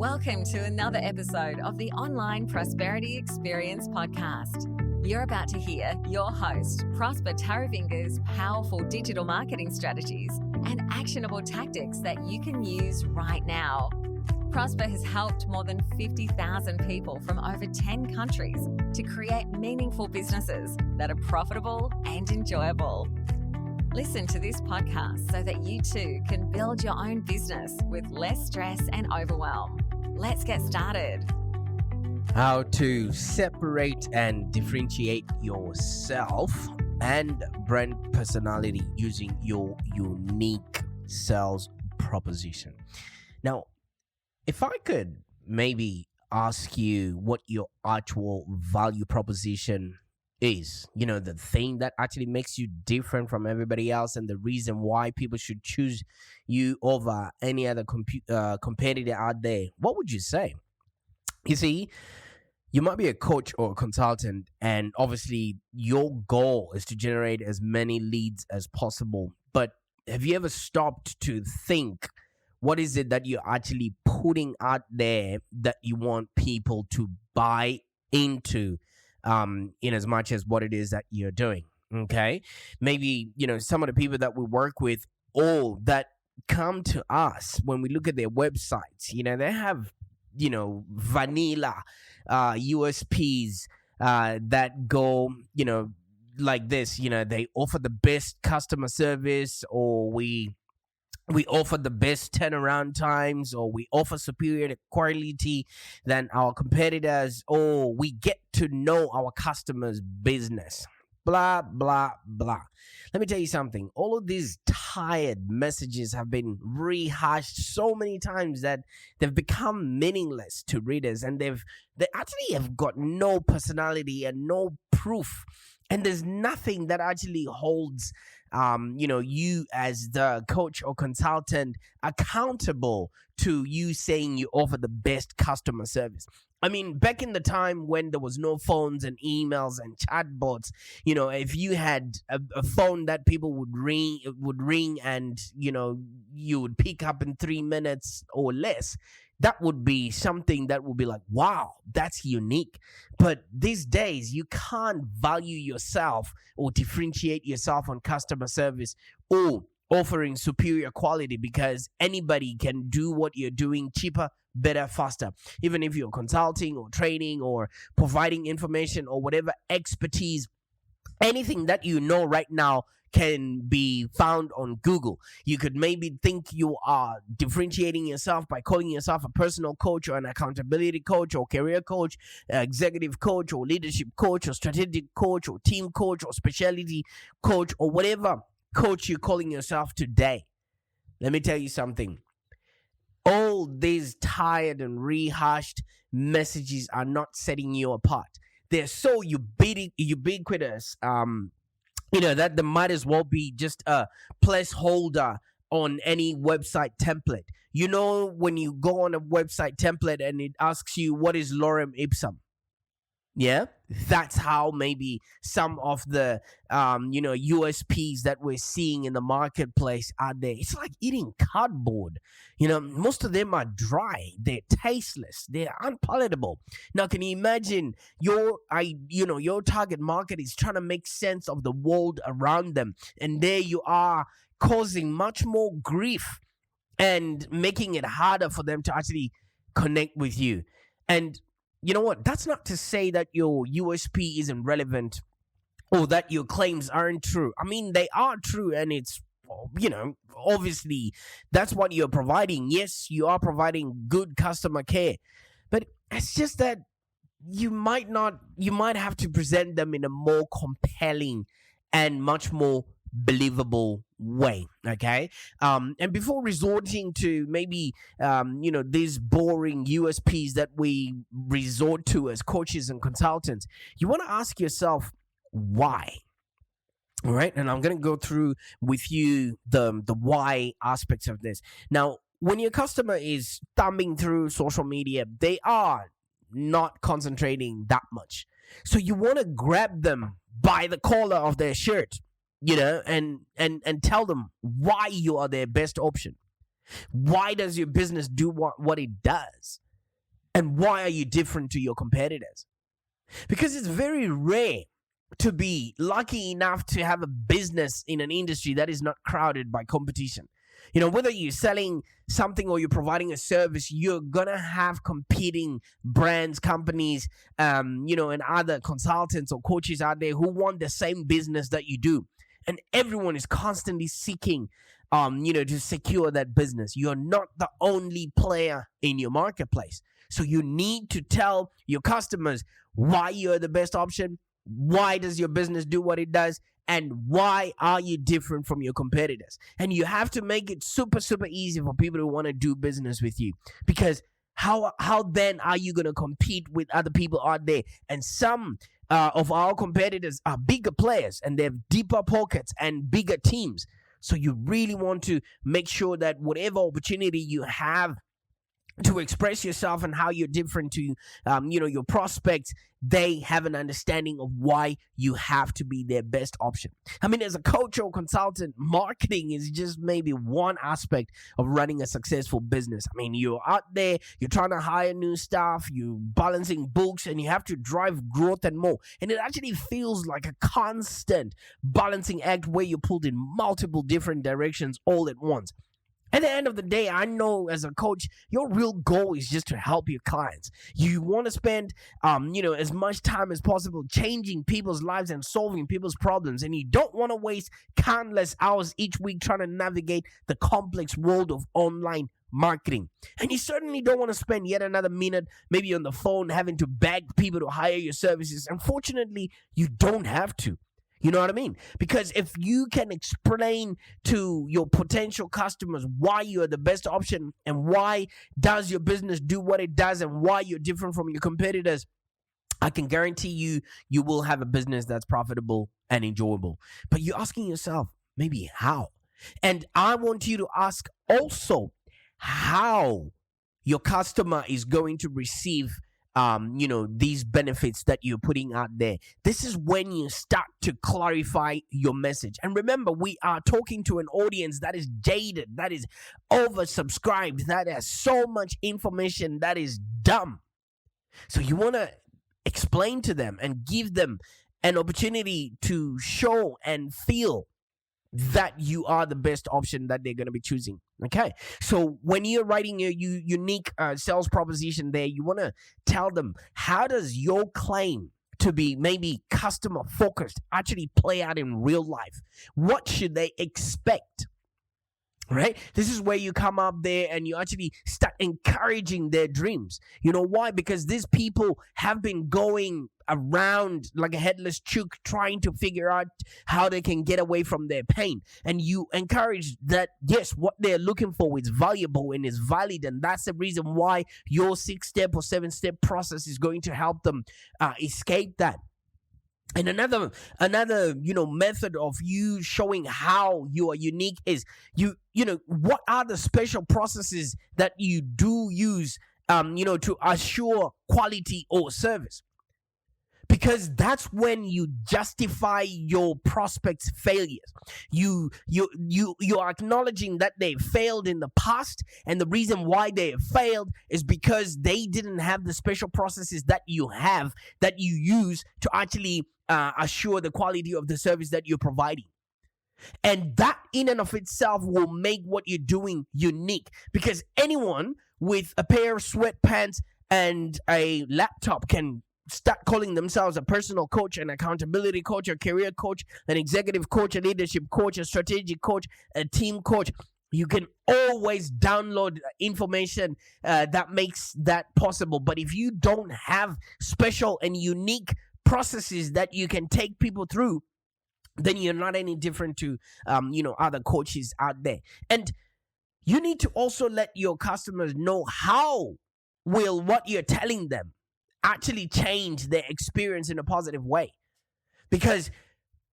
Welcome to another episode of the Online Prosperity Experience podcast. You're about to hear your host, Prosper Taravinga's powerful digital marketing strategies and actionable tactics that you can use right now. Prosper has helped more than 50,000 people from over 10 countries to create meaningful businesses that are profitable and enjoyable. Listen to this podcast so that you too can build your own business with less stress and overwhelm. Let's get started. How to separate and differentiate yourself and brand personality using your unique sales proposition. Now, if I could maybe ask you what your actual value proposition is, the thing that actually makes you different from everybody else and the reason why people should choose you over any other competitor out there, what would you say? You see, you might be a coach or a consultant, and obviously your goal is to generate as many leads as possible. But have you ever stopped to think, what is it that you're actually putting out there that you want people to buy into? In as much as what it is that you're doing, okay? Maybe, some of the people that we work with, all that come to us when we look at their websites, they have, vanilla USPs that go, like this, they offer the best customer service, or we offer the best turnaround times, or we offer superior quality than our competitors, or we get to know our customers' business. Blah, blah, blah. Let me tell you something. All of these tired messages have been rehashed so many times that they've become meaningless to readers, and they actually have got no personality and no proof. And there's nothing that actually holds you as the coach or consultant accountable to you saying you offer the best customer service. I mean, back in the time when there was no phones and emails and chatbots, if you had a phone that people would ring and, you would pick up in 3 minutes or less, that would be something that would be like, wow, that's unique. But these days, you can't value yourself or differentiate yourself on customer service or offering superior quality, because anybody can do what you're doing cheaper, better, faster. Even if you're consulting or training or providing information or whatever expertise, anything that you know right now can be found on Google. You could maybe think you are differentiating yourself by calling yourself a personal coach or an accountability coach or career coach, executive coach or leadership coach or strategic coach or team coach or specialty coach or whatever coach you're calling yourself today. Let me tell you something. All these tired and rehashed messages are not setting you apart. They're so ubiquitous, that they might as well be just a placeholder on any website template. When you go on a website template and it asks you, what is Lorem Ipsum? Yeah, that's how maybe some of the, USPs that we're seeing in the marketplace are there. It's like eating cardboard. Most of them are dry. They're tasteless. They're unpalatable. Now, can you imagine your target market is trying to make sense of the world around them, and there you are causing much more grief and making it harder for them to actually connect with you. And you know what? That's not to say that your USP isn't relevant or that your claims aren't true. I mean, they are true, and it's, obviously that's what you're providing. Yes, you are providing good customer care, but it's just that you might have to present them in a more compelling and much more believable way, okay? And before resorting to maybe these boring USPs that we resort to as coaches and consultants, you want to ask yourself why. All right, and I'm going to go through with you the why aspects of this. Now, when your customer is thumbing through social media, they are not concentrating that much. So you want to grab them by the collar of their shirt, and tell them why you are their best option. Why does your business do what it does? And why are you different to your competitors? Because it's very rare to be lucky enough to have a business in an industry that is not crowded by competition. Whether you're selling something or you're providing a service, you're gonna have competing brands, companies, and other consultants or coaches out there who want the same business that you do, and everyone is constantly seeking, to secure that business. You're not the only player in your marketplace, so you need to tell your customers why you're the best option. Why does your business do what it does? And why are you different from your competitors? And you have to make it super, super easy for people to want to do business with you. Because how then are you going to compete with other people out there? And some of our competitors are bigger players and they have deeper pockets and bigger teams. So you really want to make sure that whatever opportunity you have to express yourself and how you're different to, your prospects, they have an understanding of why you have to be their best option. I mean, as a coach or consultant, marketing is just maybe one aspect of running a successful business. I mean, you're out there, you're trying to hire new staff, you're balancing books, and you have to drive growth and more. And it actually feels like a constant balancing act where you're pulled in multiple different directions all at once. At the end of the day, I know as a coach, your real goal is just to help your clients. You want to spend, as much time as possible changing people's lives and solving people's problems. And you don't want to waste countless hours each week trying to navigate the complex world of online marketing. And you certainly don't want to spend yet another minute maybe on the phone having to beg people to hire your services. Unfortunately, you don't have to. You know what I mean? Because if you can explain to your potential customers why you are the best option and why does your business do what it does and why you're different from your competitors, I can guarantee you will have a business that's profitable and enjoyable. But you're asking yourself, maybe how? And I want you to ask also how your customer is going to receive these benefits that you're putting out there. This is when you start to clarify your message. And remember, we are talking to an audience that is jaded, that is oversubscribed, that has so much information that is dumb. So you want to explain to them and give them an opportunity to show and feel that you are the best option that they're going to be choosing. Okay, so when you're writing your unique sales proposition there, you want to tell them, how does your claim to be maybe customer focused actually play out in real life? What should they expect? Right? This is where you come up there and you actually start encouraging their dreams. You know why? Because these people have been going around like a headless chook trying to figure out how they can get away from their pain. And you encourage that, yes, what they're looking for is valuable and is valid. And that's the reason why your 6-step or 7-step process is going to help them escape that. And another method of you showing how you are unique is what are the special processes that you do use to assure quality or service. Because that's when you justify your prospects' failures. You are acknowledging that they failed in the past, and the reason why they failed is because they didn't have the special processes that you have, that you use to actually assure the quality of the service that you're providing. And that in and of itself will make what you're doing unique, because anyone with a pair of sweatpants and a laptop can start calling themselves a personal coach, an accountability coach, a career coach, an executive coach, a leadership coach, a strategic coach, a team coach. You can always download information that makes that possible. But if you don't have special and unique processes that you can take people through, then you're not any different to other coaches out there. And you need to also let your customers know how will what you're telling them actually change their experience in a positive way. Because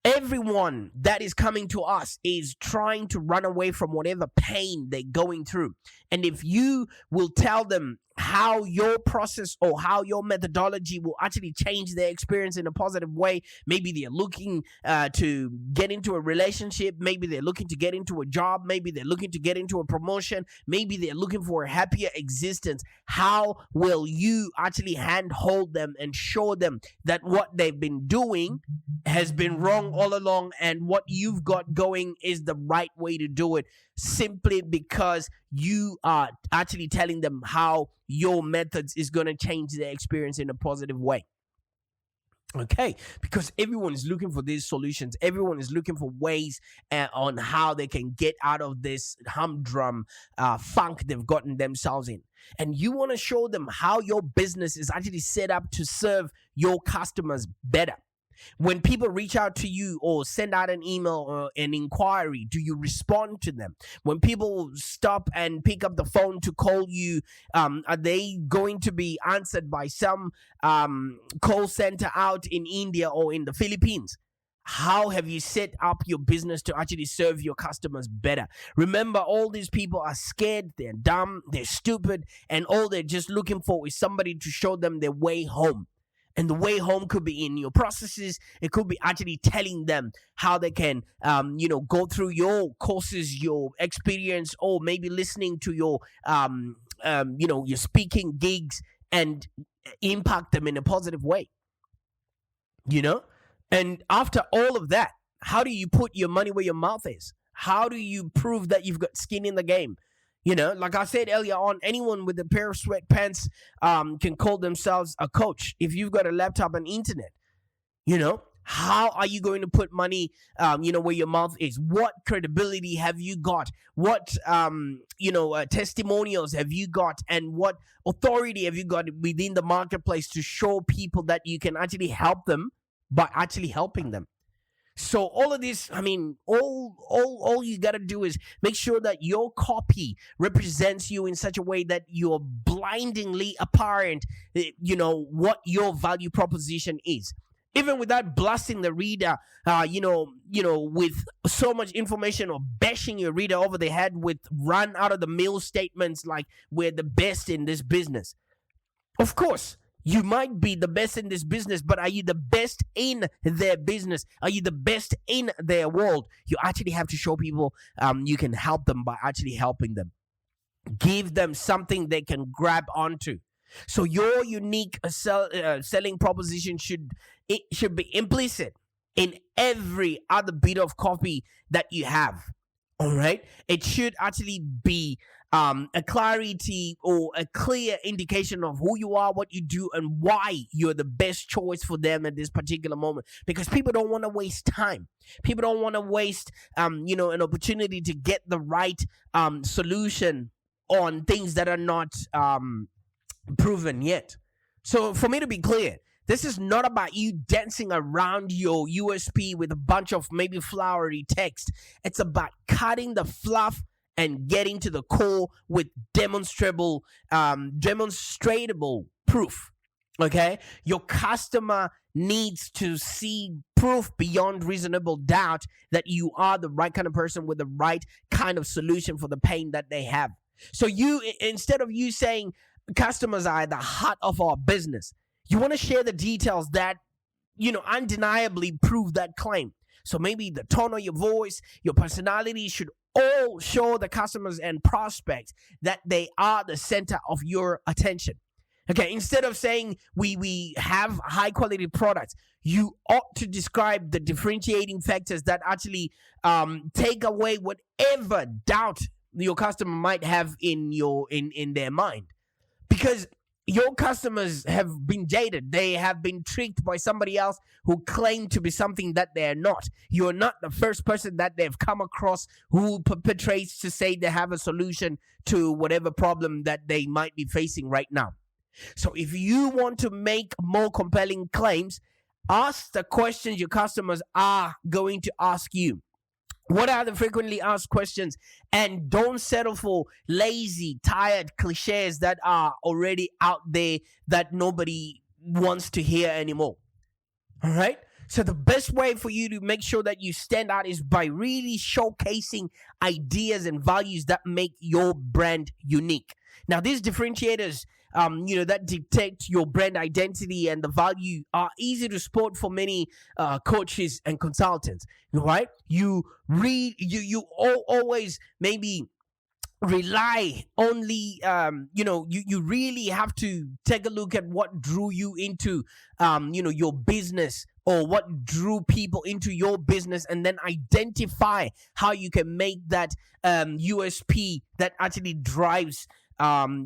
everyone that is coming to us is trying to run away from whatever pain they're going through. And if you will tell them how your process or how your methodology will actually change their experience in a positive way. Maybe they're looking to get into a relationship. Maybe they're looking to get into a job. Maybe they're looking to get into a promotion. Maybe they're looking for a happier existence. How will you actually handhold them and show them that what they've been doing has been wrong all along, and what you've got going is the right way to do it, simply because you are actually telling them how your methods is going to change their experience in a positive way? Okay, because everyone is looking for these solutions. Everyone is looking for ways on how they can get out of this humdrum funk they've gotten themselves in. And you want to show them how your business is actually set up to serve your customers better. When people reach out to you or send out an email or an inquiry, do you respond to them? When people stop and pick up the phone to call you, are they going to be answered by some call center out in India or in the Philippines? How have you set up your business to actually serve your customers better? Remember, all these people are scared, they're dumb, they're stupid, and all they're just looking for is somebody to show them their way home. And the way home could be in your processes. It could be actually telling them how they can, go through your courses, your experience, or maybe listening to your, your speaking gigs and impact them in a positive way. And after all of that, how do you put your money where your mouth is? How do you prove that you've got skin in the game? Like I said earlier on, anyone with a pair of sweatpants can call themselves a coach if you've got a laptop and internet. How are you going to put money, where your mouth is? What credibility have you got? What, testimonials have you got? And what authority have you got within the marketplace to show people that you can actually help them by actually helping them? So all of this, all you got to do is make sure that your copy represents you in such a way that you're blindingly apparent, what your value proposition is. Even without blasting the reader, with so much information, or bashing your reader over the head with run out of the mill statements like we're the best in this business. Of course, you might be the best in this business, but are you the best in their business? Are you the best in their world? You actually have to show people you can help them by actually helping them. Give them something they can grab onto. So your unique selling proposition should be implicit in every other bit of copy that you have. All right? It should actually be a clarity or a clear indication of who you are, what you do, and why you're the best choice for them at this particular moment. Because people don't want to waste time. People don't want to waste, an opportunity to get the right solution on things that are not proven yet. So for me to be clear, this is not about you dancing around your USP with a bunch of maybe flowery text. It's about cutting the fluff and getting to the core with demonstrable proof. Okay? Your customer needs to see proof beyond reasonable doubt that you are the right kind of person with the right kind of solution for the pain that they have. So instead of you saying customers are at the heart of our business, you want to share the details that, undeniably prove that claim. So maybe the tone of your voice, your personality should all show the customers and prospects that they are the center of your attention. Okay, instead of saying we have high quality products, you ought to describe the differentiating factors that actually take away whatever doubt your customer might have in their mind. Because your customers have been jaded. They have been tricked by somebody else who claimed to be something that they're not. You're not the first person that they've come across who perpetrates to say they have a solution to whatever problem that they might be facing right now. So if you want to make more compelling claims, ask the questions your customers are going to ask you. What are the frequently asked questions? And don't settle for lazy, tired cliches that are already out there that nobody wants to hear anymore. All right? So the best way for you to make sure that you stand out is by really showcasing ideas and values that make your brand unique. Now, these differentiators, that detect your brand identity and the value are easy to spot for many coaches and consultants, right? You read, always maybe rely only you really have to take a look at what drew you into your business, or what drew people into your business, and then identify how you can make that USP that actually drives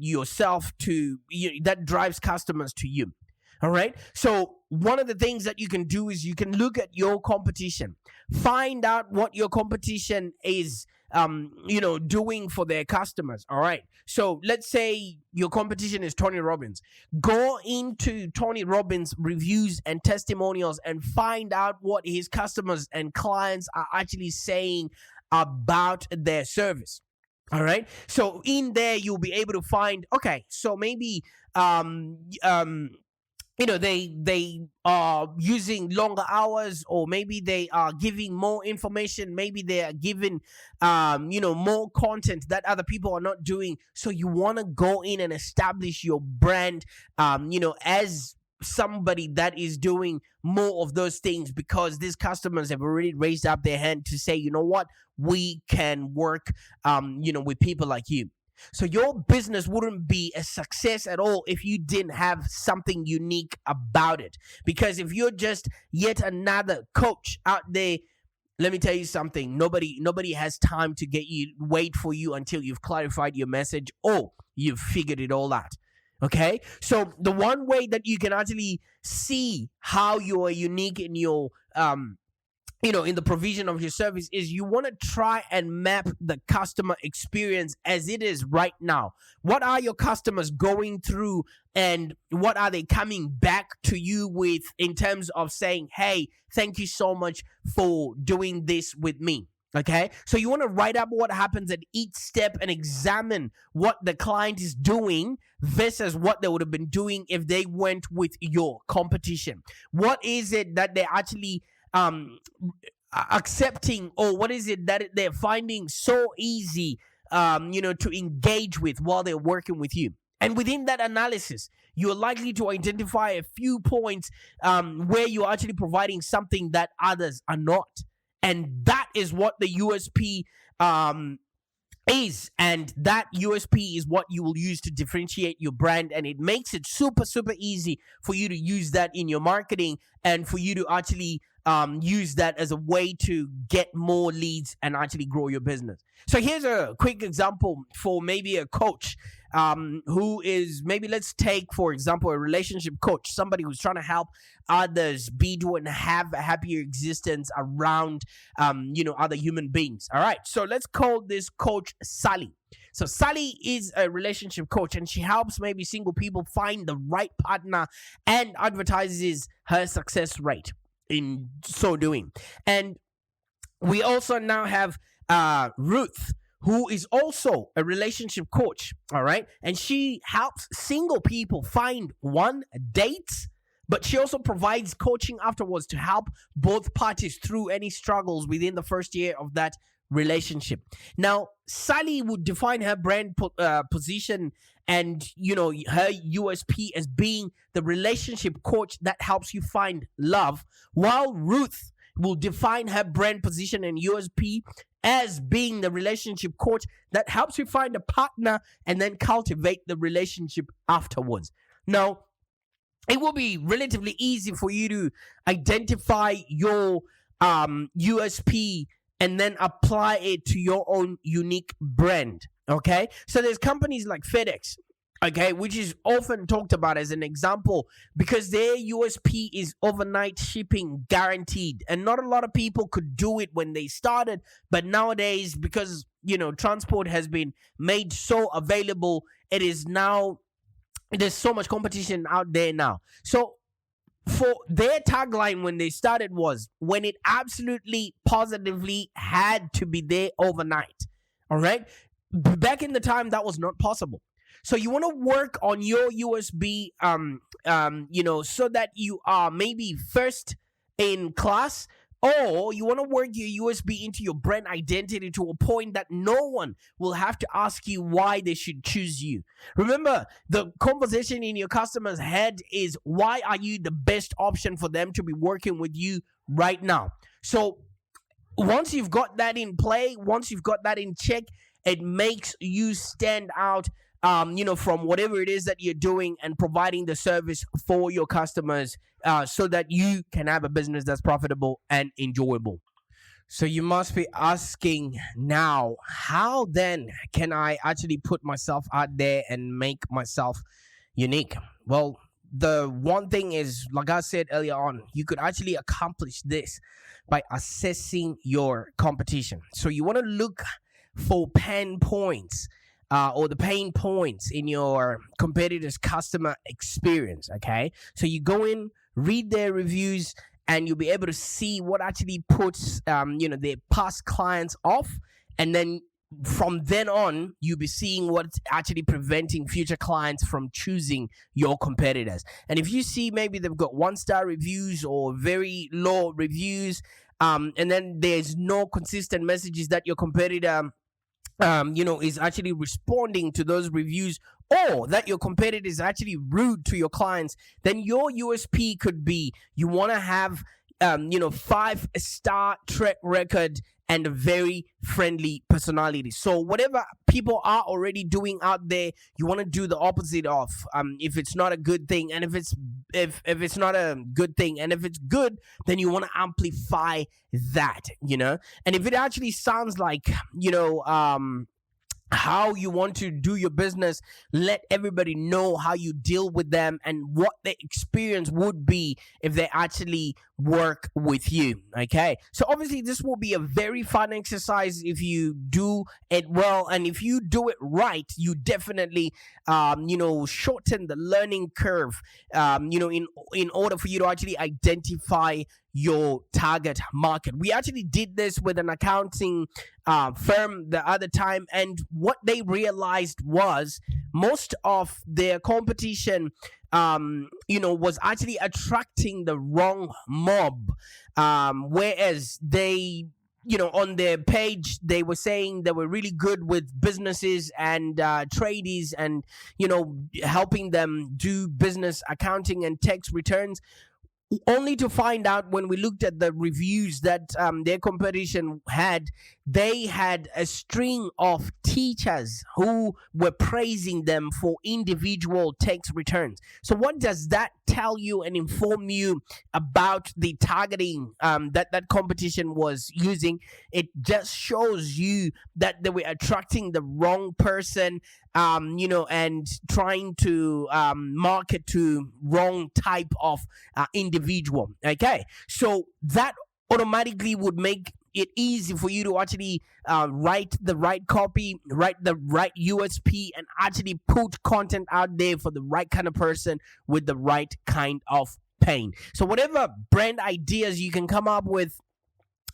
yourself to that drives customers to you. All right. So one of the things that you can do is you can look at your competition, find out what your competition is doing for their customers. All right. So let's say your competition is Tony Robbins. Go into Tony Robbins reviews and testimonials and find out what his customers and clients are actually saying about their service. All right. So in there, you'll be able to find, okay, so maybe they are using longer hours, or maybe they are giving more information, maybe they are giving more content that other people are not doing. So you want to go in and establish your brand as somebody that is doing more of those things, because these customers have already raised up their hand to say, you know what, we can work with people like you. So your business wouldn't be a success at all if you didn't have something unique about it. Because if you're just yet another coach out there, let me tell you something. Nobody has time to wait for you until you've clarified your message or you've figured it all out. Okay? So the one way that you can actually see how you are unique in your in the provision of your service is you want to try and map the customer experience as it is right now. What are your customers going through, and what are they coming back to you with in terms of saying, hey, thank you so much for doing this with me? Okay, so you want to write up what happens at each step and examine what the client is doing versus what they would have been doing if they went with your competition. What is it that they're actually accepting, or what is it that they're finding so easy to engage with while they're working with you? And within that analysis, you're likely to identify a few points where you're actually providing something that others are not. And that is what the USP is, and that USP is what you will use to differentiate your brand, and it makes it super easy for you to use that in your marketing, and for you to actually use that as a way to get more leads and actually grow your business. So here's a quick example for maybe a coach who is, maybe let's take, for example, a relationship coach, somebody who's trying to help others and have a happier existence around, other human beings. All right. So let's call this coach Sally. So Sally is a relationship coach, and she helps maybe single people find the right partner and advertises her success rate in so doing. And we also now have Ruth, who is also a relationship coach. All right. And she helps single people find dates, but she also provides coaching afterwards to help both parties through any struggles within the first year of that relationship. Now, Sally would define her brand position and her USP as being the relationship coach that helps you find love, while Ruth will define her brand position and USP as being the relationship coach that helps you find a partner and then cultivate the relationship afterwards. Now, it will be relatively easy for you to identify your USP and then apply it to your own unique brand. Okay, so there's companies like FedEx, okay, which is often talked about as an example because their USP is overnight shipping guaranteed, and not a lot of people could do it when they started, but nowadays, because transport has been made so available, there's so much competition out there now. So for their tagline when they started was, when it absolutely positively had to be there overnight. All right, back in the time that was not possible. So you want to work on your USB, so that you are maybe first in class, Or you want to work your USP into your brand identity to a point that no one will have to ask you why they should choose you. Remember, the conversation in your customer's head is, why are you the best option for them to be working with you right now? So once you've got that in play, once you've got that in check, it makes you stand out, from whatever it is that you're doing and providing the service for your customers, so that you can have a business that's profitable and enjoyable. So you must be asking now, how then can I actually put myself out there and make myself unique? Well, the one thing is, like I said earlier on, you could actually accomplish this by assessing your competition. So you want to look for pain points, or the pain points in your competitors' customer experience. Okay, so you go in, read their reviews, and you'll be able to see what actually puts their past clients off, and then from then on you'll be seeing what's actually preventing future clients from choosing your competitors. And if you see maybe they've got 1-star reviews or very low reviews, and then there's no consistent messages that your competitor is actually responding to those reviews, or that your competitor is actually rude to your clients, then your USP could be, you want to have 5-star track record and a very friendly personality. So whatever people are already doing out there, you want to do the opposite of. If it's not a good thing, and if it's not a good thing, and if it's good, then you want to amplify that. And if it actually sounds like how you want to do your business, let everybody know how you deal with them and what the experience would be if they actually work with you. Okay, so obviously this will be a very fun exercise if you do it well, and if you do it right, you definitely shorten the learning curve, in order for you to actually identify your target market. We actually did this with an accounting firm the other time, and what they realized was most of their competition was actually attracting the wrong mob, whereas they on their page they were saying they were really good with businesses and tradies, and helping them do business accounting and tax returns, only to find out when we looked at the reviews that their competition had, they had a string of teachers who were praising them for individual tax returns. So what does that tell you and inform you about the targeting that competition was using? It just shows you that they were attracting the wrong person, and trying to market to wrong type of individual. Okay, so that automatically would make it easy for you to actually write the right copy, write the right USP, and actually put content out there for the right kind of person with the right kind of pain. So whatever brand ideas you can come up with,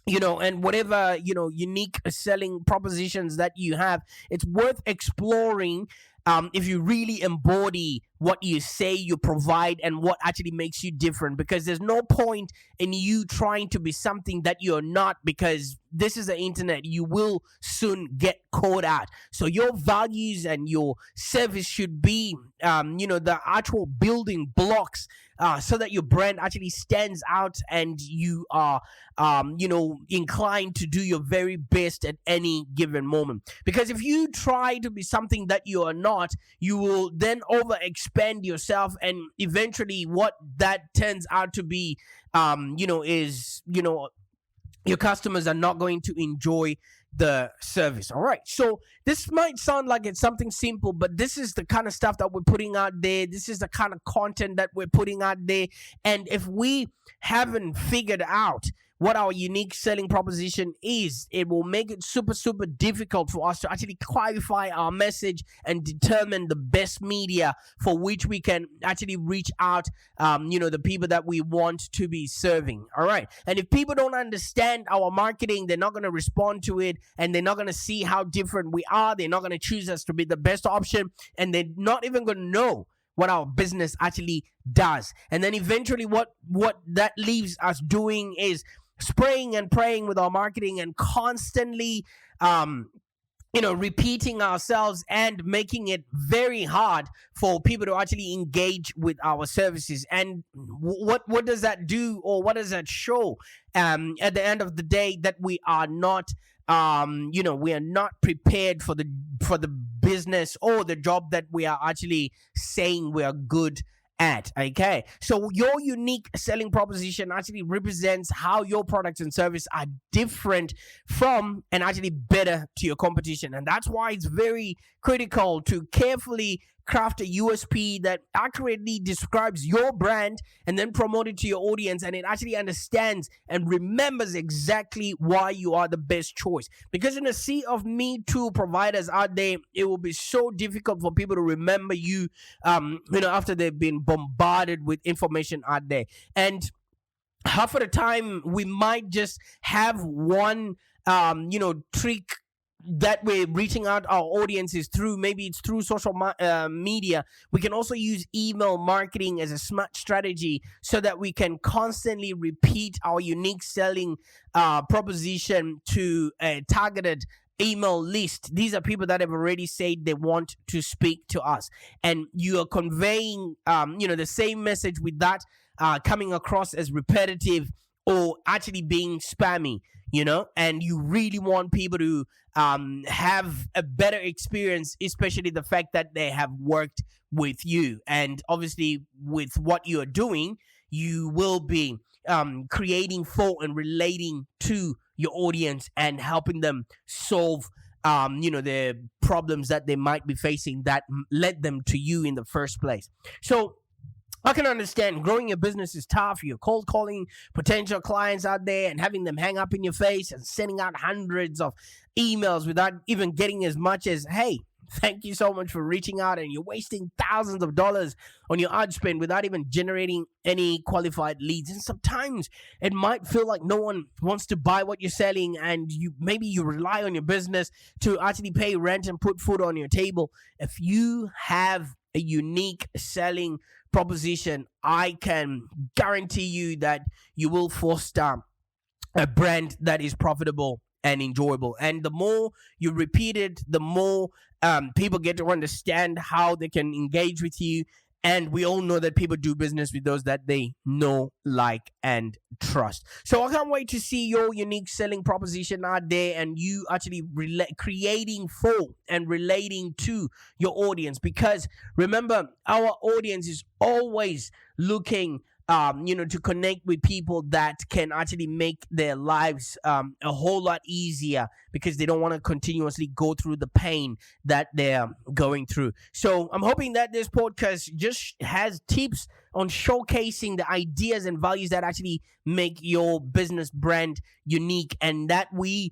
and whatever unique selling propositions that you have, it's worth exploring, if you really embody what you say you provide and what actually makes you different. Because there's no point in you trying to be something that you're not, because this is the internet. You will soon get caught out. So your values and your service should be the actual building blocks, so that your brand actually stands out and you are inclined to do your very best at any given moment. Because if you try to be something that you are not, you will then overexpand yourself, and eventually what that turns out to be is your customers are not going to enjoy the service. All right, so this might sound like it's something simple, but this is the kind of stuff that we're putting out there. This is the kind of content that we're putting out there. And if we haven't figured out what our unique selling proposition is, it will make it super, super difficult for us to actually clarify our message and determine the best media for which we can actually reach out, the people that we want to be serving. All right. And if people don't understand our marketing, they're not going to respond to it, and they're not going to see how different we are. They're not going to choose us to be the best option, and they're not even going to know what our business actually does. And then eventually what that leaves us doing is spraying and praying with our marketing and constantly repeating ourselves and making it very hard for people to actually engage with our services. And what does that do, or what does that show? At the end of the day, that we are not we are not prepared for the business or the job that we are actually saying we are good at. Okay, so your unique selling proposition actually represents how your products and service are different from and actually better to your competition. And that's why it's very critical to carefully craft a USP that accurately describes your brand and then promote it to your audience, and it actually understands and remembers exactly why you are the best choice. Because in a sea of Me Too providers out there, it will be so difficult for people to remember you after they've been bombarded with information out there. And half of the time we might just have one trick that we're reaching out our audiences through. Maybe it's through social media. We can also use email marketing as a smart strategy so that we can constantly repeat our unique selling proposition to a targeted email list. These are people that have already said they want to speak to us, and you are conveying the same message with that coming across as repetitive or actually being spammy, and you really want people to have a better experience, especially the fact that they have worked with you. And obviously with what you're doing, you will be creating for and relating to your audience and helping them solve the problems that they might be facing that led them to you in the first place. So I can understand growing your business is tough. You're cold calling potential clients out there and having them hang up in your face and sending out hundreds of emails without even getting as much as, hey, thank you so much for reaching out, and you're wasting thousands of dollars on your ad spend without even generating any qualified leads. And sometimes it might feel like no one wants to buy what you're selling, and maybe you rely on your business to actually pay rent and put food on your table. If you have a unique selling proposition, I can guarantee you that you will foster a brand that is profitable and enjoyable. And the more you repeat it, the more people get to understand how they can engage with you. And we all know that people do business with those that they know, like, and trust. So I can't wait to see your unique selling proposition out there and you actually creating for and relating to your audience. Because remember, our audience is always looking to connect with people that can actually make their lives a whole lot easier, because they don't want to continuously go through the pain that they're going through. So I'm hoping that this podcast just has tips on showcasing the ideas and values that actually make your business brand unique, and that we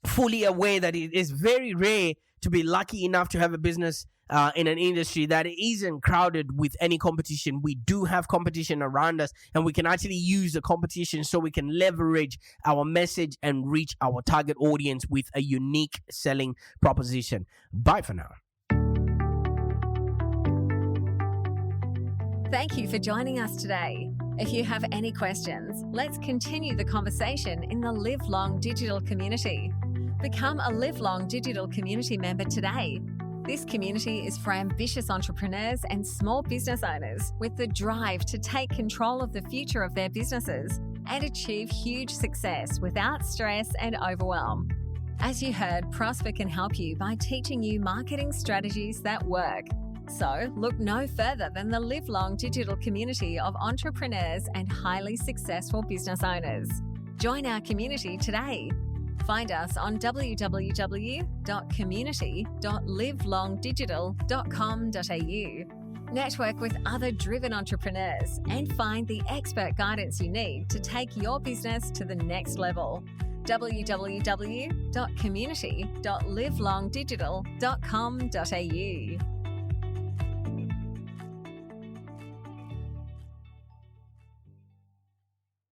fully aware that it is very rare to be lucky enough to have a business in an industry that isn't crowded with any competition. We do have competition around us, and we can actually use the competition so we can leverage our message and reach our target audience with a unique selling proposition. Bye for now. Thank you for joining us today. If you have any questions, let's continue the conversation in the Live Long Digital community. Become a Live Long Digital community member today. This community is for ambitious entrepreneurs and small business owners with the drive to take control of the future of their businesses and achieve huge success without stress and overwhelm. As you heard, Prosper can help you by teaching you marketing strategies that work. So look no further than the Live Long Digital community of entrepreneurs and highly successful business owners. Join our community today. Find us on www.community.livelongdigital.com.au. Network with other driven entrepreneurs and find the expert guidance you need to take your business to the next level. www.community.livelongdigital.com.au